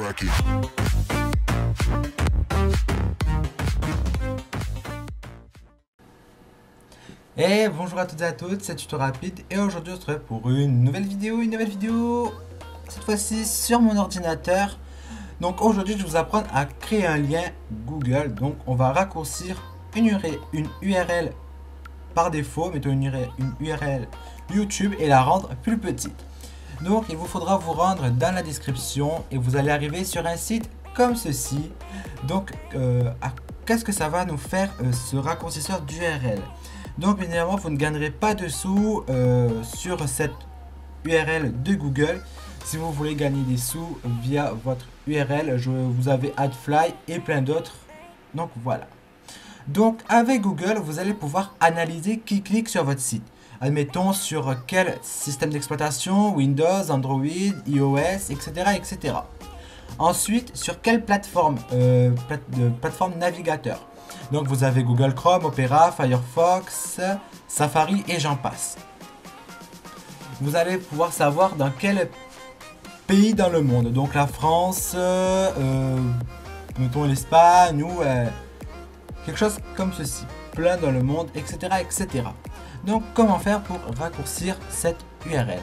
crack it. Et bonjour à toutes et à tous, c'est Tuto Rapide et aujourd'hui on se retrouve pour une nouvelle vidéo, cette fois-ci sur mon ordinateur. Donc aujourd'hui je vais vous apprendre à créer un lien Google. Donc on va raccourcir une URL par défaut, mettons une URL YouTube et la rendre plus petite. Donc il vous faudra vous rendre dans la description et vous allez arriver sur un site comme ceci. Donc qu'est-ce que ça va nous faire ce raccourcisseur d'URL? Donc évidemment vous ne gagnerez pas de sous sur cette URL de Google. Si vous voulez gagner des sous via votre URL, vous avez AdFly et plein d'autres. Donc voilà. Donc avec Google, vous allez pouvoir analyser qui clique sur votre site. Admettons sur quel système d'exploitation, Windows, Android, iOS, etc. etc. Ensuite, sur quelle plateforme, plateforme navigateur. Donc vous avez Google Chrome, Opera, Firefox, Safari et j'en passe. Vous allez pouvoir savoir dans quel pays dans le monde. Donc la France, mettons l'Espagne ou quelque chose comme ceci. Plein dans le monde, etc. etc. Donc comment faire pour raccourcir cette URL?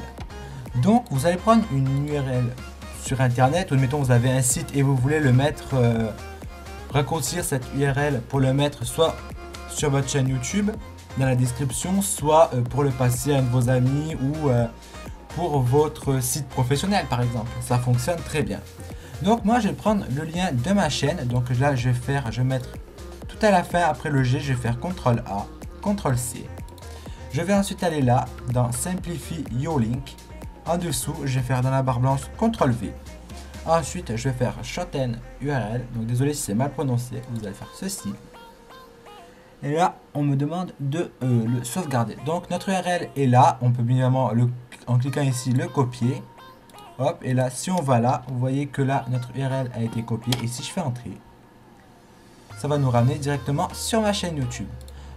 Donc vous allez prendre une URL sur internet, ou mettons vous avez un site et vous voulez le mettre, raccourcir cette URL pour le mettre soit sur votre chaîne YouTube dans la description, soit pour le passer à un de vos amis ou pour votre site professionnel par exemple. Ça fonctionne très bien. Donc moi je vais prendre le lien de ma chaîne. Donc là je vais mettre tout à la fin après le G, je vais faire CTRL A, CTRL C. Je vais ensuite aller là dans Simplify Your Link. En dessous je vais faire dans la barre blanche CTRL V. Ensuite je vais faire Shorten URL. Donc désolé si c'est mal prononcé, vous allez faire ceci. Et là on me demande de le sauvegarder. Donc notre URL est là, on peut bien évidemment en cliquant ici le copier. Hop, et là si on va là, vous voyez que là notre URL a été copiée. Et si je fais entrer, ça va nous ramener directement sur ma chaîne YouTube.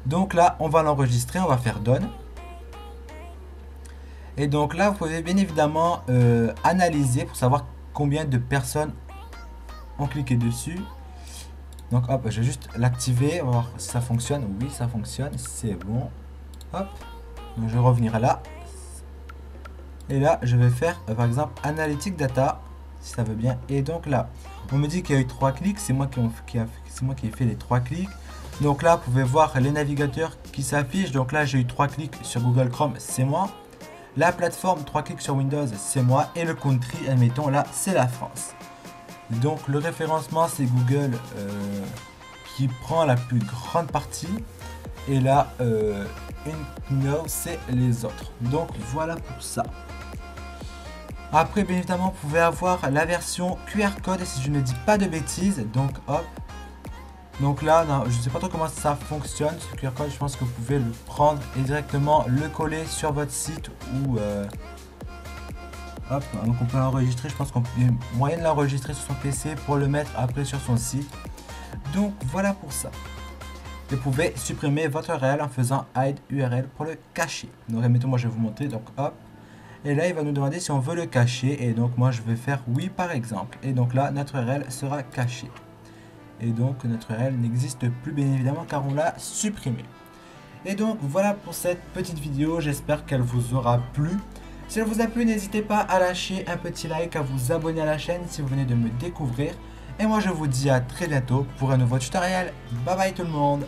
Donc là on va l'enregistrer, on va faire Done. Et donc là vous pouvez bien évidemment analyser pour savoir combien de personnes ont cliqué dessus. Donc hop, je vais juste l'activer, voir si ça fonctionne. Oui, ça fonctionne, c'est bon. Hop, donc je vais revenir là. Et là, je vais faire par exemple Analytic Data, si ça veut bien. Et donc là, on me dit qu'il y a eu 3 clics, c'est moi qui ai fait les 3 clics. Donc là, vous pouvez voir les navigateurs qui s'affichent. Donc là, j'ai eu 3 clics sur Google Chrome, c'est moi. La plateforme, 3 clics sur Windows, c'est moi. Et le country, admettons, là, c'est la France. Donc le référencement, c'est Google qui prend la plus grande partie. Et là, Now, c'est les autres. Donc voilà pour ça. Après, bien évidemment, vous pouvez avoir la version QR code, si je ne dis pas de bêtises. Donc hop. Donc là, non, je ne sais pas trop comment ça fonctionne, ce QR code. Je pense que vous pouvez le prendre et directement le coller sur votre site ou... Hop, donc on peut l'enregistrer, je pense qu'on peut moyen de l'enregistrer sur son PC pour le mettre après sur son site. Donc voilà pour ça. Vous pouvez supprimer votre URL en faisant hide URL pour le cacher. Donc admettons, moi je vais vous montrer, donc hop. Et là il va nous demander si on veut le cacher et donc moi je vais faire oui par exemple. Et donc là notre URL sera cachée. Et donc notre URL n'existe plus bien évidemment car on l'a supprimé. Et donc voilà pour cette petite vidéo, j'espère qu'elle vous aura plu. Si elle vous a plu, n'hésitez pas à lâcher un petit like, à vous abonner à la chaîne si vous venez de me découvrir. Et moi je vous dis à très bientôt pour un nouveau tutoriel. Bye bye tout le monde.